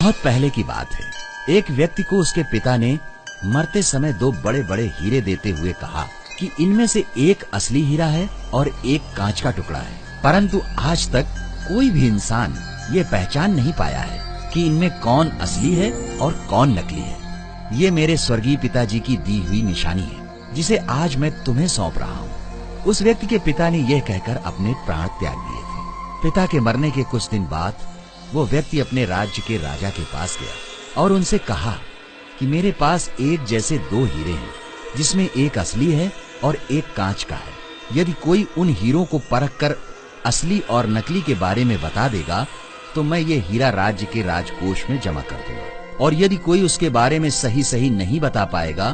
बहुत पहले की बात है। एक व्यक्ति को उसके पिता ने मरते समय 2 बड़े-बड़े हीरे देते हुए कहा कि इनमें से एक असली हीरा है और एक कांच का टुकड़ा है। परंतु आज तक कोई भी इंसान ये पहचान नहीं पाया है कि इनमें कौन असली है और कौन नकली है। ये मेरे स्वर्गीय पिताजी की दी हुई निशानी है, जिसे आज मैं तुम्हें सौंप रहा हूँ। उस व्यक्ति के पिता ने यह कहकर अपने प्राण त्याग दिए थे। पिता के मरने के कुछ दिन बाद वो व्यक्ति अपने राज्य के राजा के पास गया और उनसे कहा कि मेरे पास एक जैसे 2 हीरे हैं, जिसमें एक असली है और एक कांच का है। यदि कोई उन हीरों को परख कर असली और नकली के बारे में बता देगा तो मैं ये हीरा राज्य के राजकोष में जमा कर दूंगा, और यदि कोई उसके बारे में सही नहीं बता पाएगा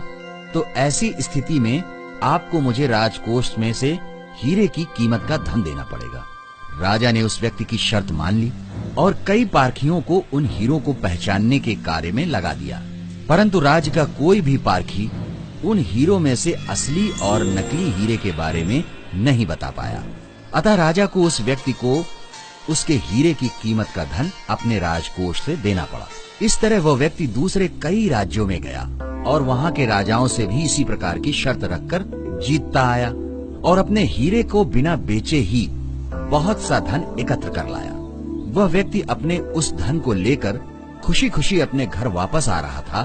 तो ऐसी स्थिति में आपको मुझे राजकोष में से हीरे की कीमत का धन देना पड़ेगा। राजा ने उस व्यक्ति की शर्त मान ली और कई पारखियों को उन हीरों को पहचानने के कार्य में लगा दिया, परंतु राज्य का कोई भी पारखी उन हीरों में से असली और नकली हीरे के बारे में नहीं बता पाया। अतः राजा को उस व्यक्ति को उसके हीरे की कीमत का धन अपने राजकोष से देना पड़ा। इस तरह वह व्यक्ति दूसरे कई राज्यों में गया और वहां के राजाओं से भी इसी प्रकार की शर्त रखकर जीतता आया और अपने हीरे को बिना बेचे ही बहुत सा धन एकत्र कर लाया। वह व्यक्ति अपने उस धन को लेकर खुशी खुशी अपने घर वापस आ रहा था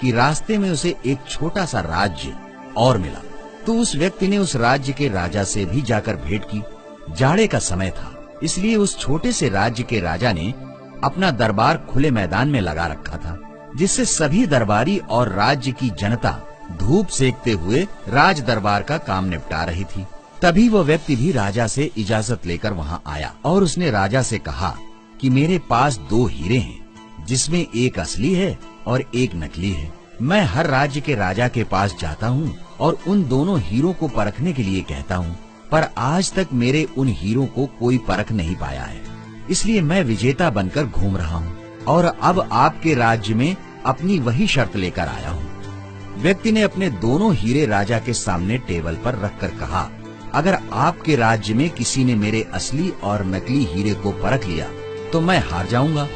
कि रास्ते में उसे एक छोटा सा राज्य और मिला। तो उस व्यक्ति ने उस राज्य के राजा से भी जाकर भेंट की। जाड़े का समय था, इसलिए उस छोटे से राज्य के राजा ने अपना दरबार खुले मैदान में लगा रखा था, जिससे सभी दरबारी और राज्य की जनता धूप सेकते हुए राज दरबार का काम निपटा रही थी। तभी वह व्यक्ति भी राजा से इजाजत लेकर वहां आया और उसने राजा से कहा कि मेरे पास 2 हीरे हैं, जिसमें एक असली है और एक नकली है। मैं हर राज्य के राजा के पास जाता हूँ और उन दोनों हीरों को परखने के लिए कहता हूँ, पर आज तक मेरे उन हीरों को कोई परख नहीं पाया है। इसलिए मैं विजेता बनकर घूम रहा हूँ और अब आपके राज्य में अपनी वही शर्त लेकर आया हूँ। व्यक्ति ने अपने दोनों हीरे राजा के सामने टेबल पर रखकर कहा, अगर आपके राज्य में किसी ने मेरे असली और नकली हीरे को परख लिया तो मैं हार जाऊंगा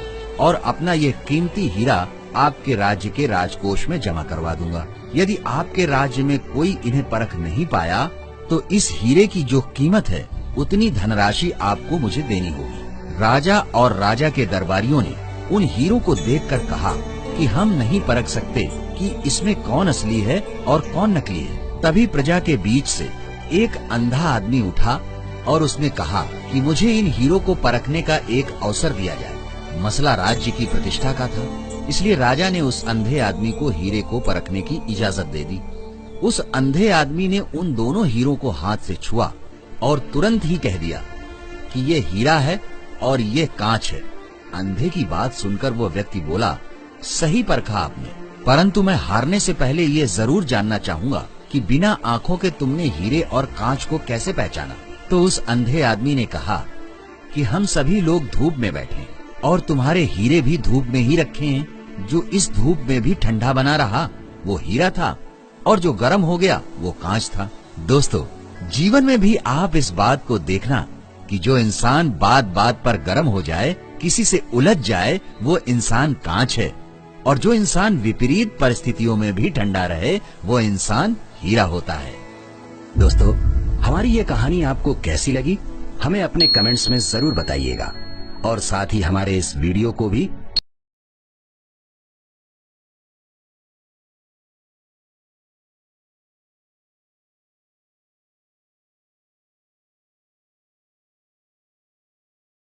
और अपना ये कीमती हीरा आपके राज्य के राजकोष में जमा करवा दूंगा। यदि आपके राज्य में कोई इन्हें परख नहीं पाया तो इस हीरे की जो कीमत है उतनी धनराशि आपको मुझे देनी होगी। राजा और राजा के दरबारियों ने उन हीरों को देखकर कहा कि हम नहीं परख सकते कि इसमें कौन असली है और कौन नकली है। तभी प्रजा के बीच से एक अंधा आदमी उठा और उसने कहा कि मुझे इन हीरों को परखने का एक अवसर दिया जाए। मसला राज्य की प्रतिष्ठा का था, इसलिए राजा ने उस अंधे आदमी को हीरे को परखने की इजाजत दे दी। उस अंधे आदमी ने उन दोनों हीरों को हाथ से छुआ और तुरंत ही कह दिया कि ये हीरा है और ये कांच है। अंधे की बात सुनकर वो व्यक्ति बोला, सही परखा आपने, परंतु मैं हारने से पहले ये जरूर जानना चाहूंगा कि बिना आंखों के तुमने हीरे और कांच को कैसे पहचाना। तो उस अंधे आदमी ने कहा कि हम सभी लोग धूप में बैठे हैं और तुम्हारे हीरे भी धूप में ही रखे हैं। जो इस धूप में भी ठंडा बना रहा वो हीरा था और जो गर्म हो गया वो कांच था। दोस्तों, जीवन में भी आप इस बात को देखना कि जो इंसान बात बात पर गर्म हो जाए, किसी से उलझ जाए, वो इंसान कांच है, और जो इंसान विपरीत परिस्थितियों में भी ठंडा रहे वो इंसान हीरा होता है। दोस्तों, हमारी ये कहानी आपको कैसी लगी हमें अपने कमेंट्स में जरूर बताइएगा और साथ ही हमारे इस वीडियो को भी